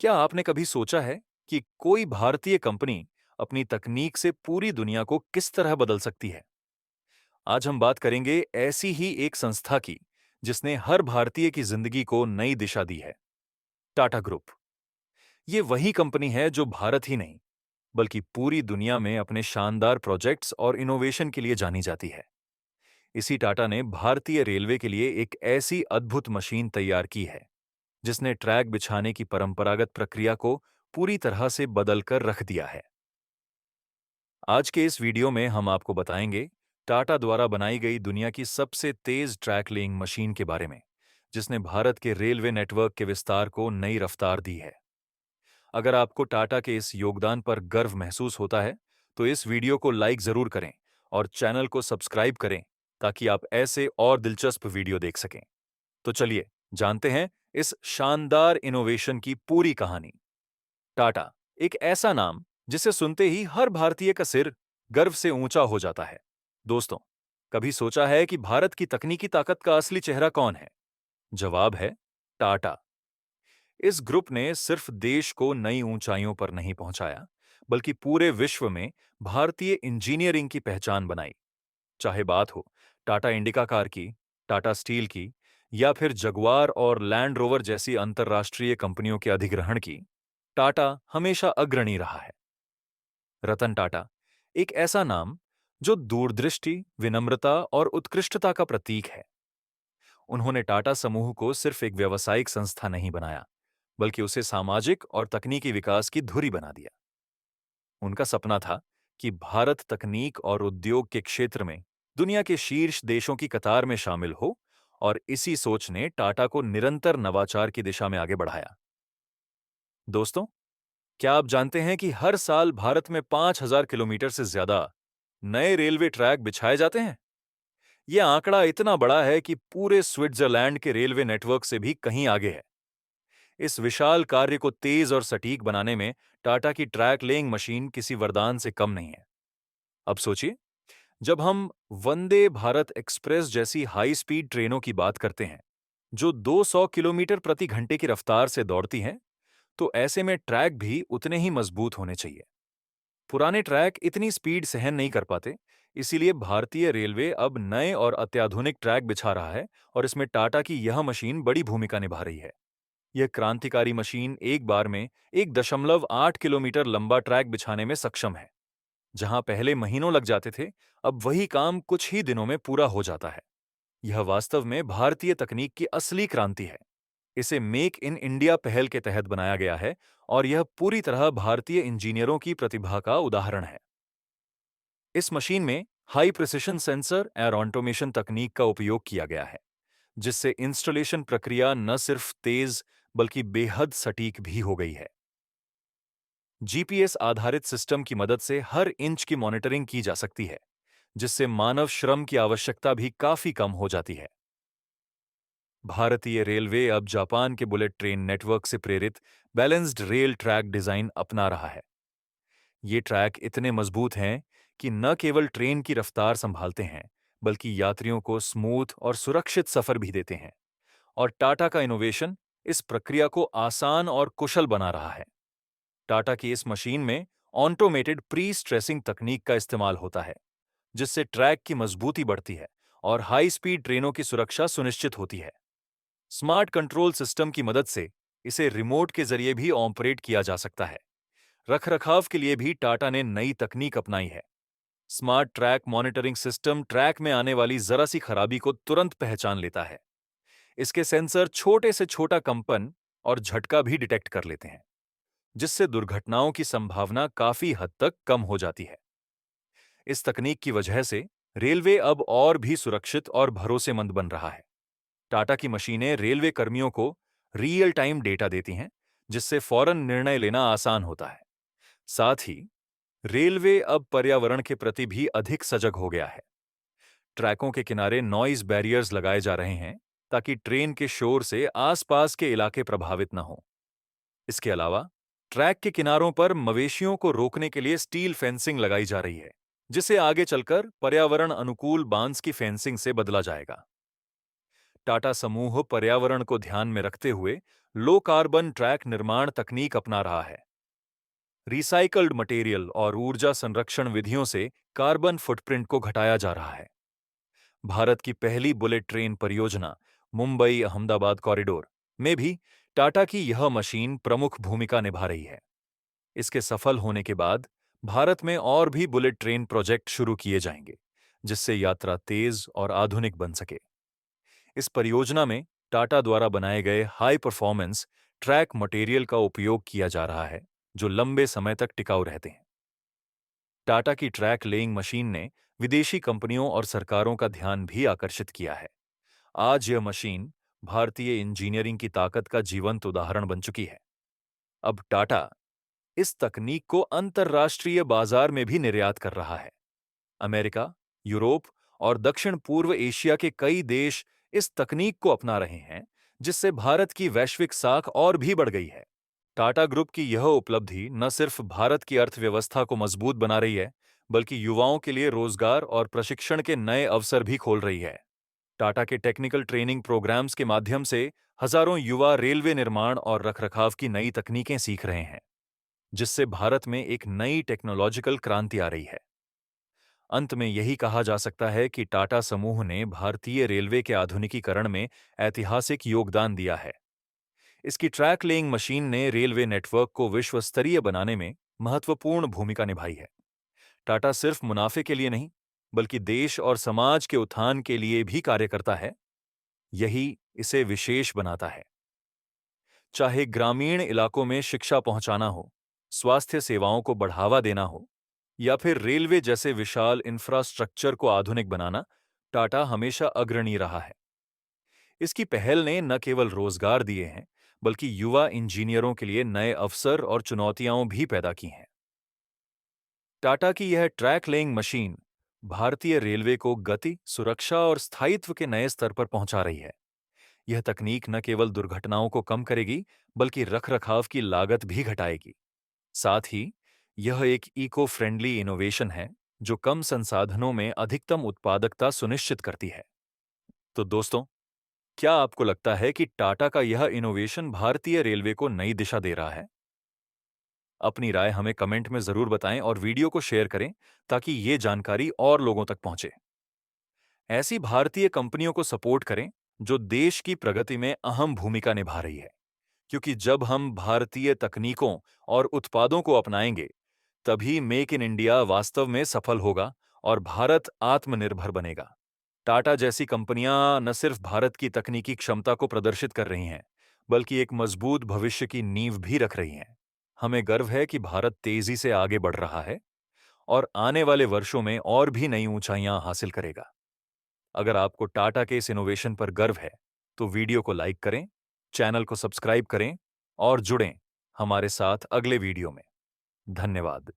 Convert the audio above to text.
क्या आपने कभी सोचा है कि कोई भारतीय कंपनी अपनी तकनीक से पूरी दुनिया को किस तरह बदल सकती है? आज हम बात करेंगे ऐसी ही एक संस्था की जिसने हर भारतीय की जिंदगी को नई दिशा दी है। टाटा ग्रुप। ये वही कंपनी है जो भारत ही नहीं बल्कि पूरी दुनिया में अपने शानदार प्रोजेक्ट्स और इनोवेशन के लिए जानी जाती है। इसी टाटा ने भारतीय रेलवे के लिए एक ऐसी अद्भुत मशीन तैयार की है जिसने ट्रैक बिछाने की परंपरागत प्रक्रिया को पूरी तरह से बदल कर रख दिया है। आज के इस वीडियो में हम आपको बताएंगे टाटा द्वारा बनाई गई दुनिया की सबसे तेज ट्रैक लेइंग मशीन के बारे में, जिसने भारत के रेलवे नेटवर्क के विस्तार को नई रफ्तार दी है। अगर आपको टाटा के इस योगदान पर गर्व महसूस होता है, तो इस वीडियो को लाइक जरूर करें और चैनल को सब्सक्राइब करें ताकि आप ऐसे और दिलचस्प वीडियो देख सकें। तो चलिए जानते हैं इस शानदार इनोवेशन की पूरी कहानी। टाटा, एक ऐसा नाम जिसे सुनते ही हर भारतीय का सिर गर्व से ऊंचा हो जाता है। दोस्तों, कभी सोचा है कि भारत की तकनीकी ताकत का असली चेहरा कौन है? जवाब है टाटा। इस ग्रुप ने सिर्फ देश को नई ऊंचाइयों पर नहीं पहुंचाया, बल्कि पूरे विश्व में भारतीय इंजीनियरिंग की पहचान बनाई। चाहे बात हो टाटा इंडिका कार की, टाटा स्टील की, या फिर जगुआर और लैंड रोवर जैसी अंतर्राष्ट्रीय कंपनियों के अधिग्रहण की, टाटा हमेशा अग्रणी रहा है। रतन टाटा, एक ऐसा नाम जो दूरदृष्टि, विनम्रता और उत्कृष्टता का प्रतीक है। उन्होंने टाटा समूह को सिर्फ एक व्यावसायिक संस्था नहीं बनाया, बल्कि उसे सामाजिक और तकनीकी विकास की धुरी बना दिया। उनका सपना था कि भारत तकनीक और उद्योग के क्षेत्र में दुनिया के शीर्ष देशों की कतार में शामिल हो, और इसी सोच ने टाटा को निरंतर नवाचार की दिशा में आगे बढ़ाया। दोस्तों, क्या आप जानते हैं कि हर साल भारत में 5,000 किलोमीटर से ज्यादा नए रेलवे ट्रैक बिछाए जाते हैं? यह आंकड़ा इतना बड़ा है कि पूरे स्विट्जरलैंड के रेलवे नेटवर्क से भी कहीं आगे है। इस विशाल कार्य को तेज और सटीक बनाने में टाटा की ट्रैक लेइंग मशीन किसी वरदान से कम नहीं है। अब सोचिए, जब हम वंदे भारत एक्सप्रेस जैसी हाई स्पीड ट्रेनों की बात करते हैं, जो 200 किलोमीटर प्रति घंटे की रफ्तार से दौड़ती हैं, तो ऐसे में ट्रैक भी उतने ही मजबूत होने चाहिए। पुराने ट्रैक इतनी स्पीड सहन नहीं कर पाते, इसीलिए भारतीय रेलवे अब नए और अत्याधुनिक ट्रैक बिछा रहा है, और इसमें टाटा की यह मशीन बड़ी भूमिका निभा रही है। यह क्रांतिकारी मशीन एक बार में 1.8 किलोमीटर लंबा ट्रैक बिछाने में सक्षम है। जहां पहले महीनों लग जाते थे, अब वही काम कुछ ही दिनों में पूरा हो जाता है। यह वास्तव में भारतीय तकनीक की असली क्रांति है। इसे मेक इन इंडिया पहल के तहत बनाया गया है, और यह पूरी तरह भारतीय इंजीनियरों की प्रतिभा का उदाहरण है। इस मशीन में हाई प्रिसिशन सेंसर और ऑटोमेशन तकनीक का उपयोग किया गया है, जिससे इंस्टॉलेशन प्रक्रिया न सिर्फ तेज बल्कि बेहद सटीक भी हो गई है। जीपीएस आधारित सिस्टम की मदद से हर इंच की मॉनिटरिंग की जा सकती है, जिससे मानव श्रम की आवश्यकता भी काफी कम हो जाती है। भारतीय रेलवे अब जापान के बुलेट ट्रेन नेटवर्क से प्रेरित बैलेंस्ड रेल ट्रैक डिजाइन अपना रहा है। ये ट्रैक इतने मजबूत हैं कि न केवल ट्रेन की रफ्तार संभालते हैं, बल्कि यात्रियों को स्मूथ और सुरक्षित सफर भी देते हैं। और टाटा का इनोवेशन इस प्रक्रिया को आसान और कुशल बना रहा है। टाटा की इस मशीन में ऑटोमेटेड प्री स्ट्रेसिंग तकनीक का इस्तेमाल होता है, जिससे ट्रैक की मजबूती बढ़ती है और हाई स्पीड ट्रेनों की सुरक्षा सुनिश्चित होती है। स्मार्ट कंट्रोल सिस्टम की मदद से इसे रिमोट के जरिए भी ऑपरेट किया जा सकता है। रखरखाव के लिए भी टाटा ने नई तकनीक अपनाई है। Smart track monitoring system track में आने वाली जरा सी खराबी को तुरंत पहचान लेता है। इसके सेंसर छोटे से छोटा कंपन और झटका भी डिटेक्ट कर लेते हैं, जिससे दुर्घटनाओं की संभावना काफी हद तक कम हो जाती है। इस तकनीक की वजह से रेलवे अब और भी सुरक्षित और भरोसेमंद बन रहा है। टाटा की मशीनें रेलवे कर्मियों को रियल टाइम डेटा देती हैं, जिससे फौरन निर्णय लेना आसान होता है। साथ ही रेलवे अब पर्यावरण के प्रति भी अधिक सजग हो गया है। ट्रैकों के किनारे नॉइज बैरियर्स लगाए जा रहे हैं, ताकि ट्रेन के शोर से आसपास के इलाके प्रभावित न हो। इसके अलावा ट्रैक के किनारों पर मवेशियों को रोकने के लिए स्टील फेंसिंग लगाई जा रही है, जिसे आगे चलकर पर्यावरण अनुकूल बांस की फेंसिंग से बदला जाएगा। टाटा समूह पर्यावरण को ध्यान में रखते हुए लो कार्बन ट्रैक निर्माण तकनीक अपना रहा है। रिसाइकल्ड मटेरियल और ऊर्जा संरक्षण विधियों से कार्बन फुटप्रिंट को घटाया जा रहा है। भारत की पहली बुलेट ट्रेन परियोजना मुंबई अहमदाबाद कॉरिडोर में भी टाटा की यह मशीन प्रमुख भूमिका निभा रही है। इसके सफल होने के बाद भारत में और भी बुलेट ट्रेन प्रोजेक्ट शुरू किए जाएंगे, जिससे यात्रा तेज और आधुनिक बन सके। इस परियोजना में टाटा द्वारा बनाए गए हाई परफॉर्मेंस ट्रैक मटेरियल का उपयोग किया जा रहा है, जो लंबे समय तक टिकाऊ रहते हैं। टाटा की ट्रैक लेइंग मशीन ने विदेशी कंपनियों और सरकारों का ध्यान भी आकर्षित किया है। आज यह मशीन भारतीय इंजीनियरिंग की ताकत का जीवंत उदाहरण बन चुकी है। अब टाटा इस तकनीक को अंतर्राष्ट्रीय बाजार में भी निर्यात कर रहा है। अमेरिका, यूरोप और दक्षिण पूर्व एशिया के कई देश इस तकनीक को अपना रहे हैं, जिससे भारत की वैश्विक साख और भी बढ़ गई है। टाटा ग्रुप की यह उपलब्धि न सिर्फ भारत की अर्थव्यवस्था को मजबूत बना रही है, बल्कि युवाओं के लिए रोजगार और प्रशिक्षण के नए अवसर भी खोल रही है। टाटा के टेक्निकल ट्रेनिंग प्रोग्राम्स के माध्यम से हजारों युवा रेलवे निर्माण और रखरखाव की नई तकनीकें सीख रहे हैं, जिससे भारत में एक नई टेक्नोलॉजिकल क्रांति आ रही है। अंत में यही कहा जा सकता है कि टाटा समूह ने भारतीय रेलवे के आधुनिकीकरण में ऐतिहासिक योगदान दिया है। इसकी ट्रैक लेइंग मशीन ने रेलवे नेटवर्क को विश्व स्तरीय बनाने में महत्वपूर्ण भूमिका निभाई है। टाटा सिर्फ मुनाफे के लिए नहीं, बल्कि देश और समाज के उत्थान के लिए भी कार्य करता है। यही इसे विशेष बनाता है। चाहे ग्रामीण इलाकों में शिक्षा पहुंचाना हो, स्वास्थ्य सेवाओं को बढ़ावा देना हो, या फिर रेलवे जैसे विशाल इंफ्रास्ट्रक्चर को आधुनिक बनाना, टाटा हमेशा अग्रणी रहा है। इसकी पहल ने न केवल रोजगार दिए हैं, बल्कि युवा इंजीनियरों के लिए नए अवसर और चुनौतियां भी पैदा की हैं। टाटा की यह ट्रैक लेइंग मशीन भारतीय रेलवे को गति, सुरक्षा और स्थायित्व के नए स्तर पर पहुंचा रही है। यह तकनीक न केवल दुर्घटनाओं को कम करेगी, बल्कि रखरखाव की लागत भी घटाएगी। साथ ही यह एक इको फ्रेंडली इनोवेशन है, जो कम संसाधनों में अधिकतम उत्पादकता सुनिश्चित करती है। तो दोस्तों, क्या आपको लगता है कि टाटा का यह इनोवेशन भारतीय रेलवे को नई दिशा दे रहा है? अपनी राय हमें कमेंट में जरूर बताएं और वीडियो को शेयर करें, ताकि ये जानकारी और लोगों तक पहुंचे। ऐसी भारतीय कंपनियों को सपोर्ट करें जो देश की प्रगति में अहम भूमिका निभा रही है, क्योंकि जब हम भारतीय तकनीकों और उत्पादों को अपनाएंगे, तभी मेक इन इंडिया वास्तव में सफल होगा और भारत आत्मनिर्भर बनेगा। टाटा जैसी कंपनियां न सिर्फ भारत की तकनीकी क्षमता को प्रदर्शित कर रही हैं, बल्कि एक मजबूत भविष्य की नींव भी रख रही हैं। हमें गर्व है कि भारत तेजी से आगे बढ़ रहा है और आने वाले वर्षों में और भी नई ऊंचाइयां हासिल करेगा। अगर आपको टाटा के इस इनोवेशन पर गर्व है, तो वीडियो को लाइक करें, चैनल को सब्सक्राइब करें और जुड़ें हमारे साथ अगले वीडियो में। धन्यवाद।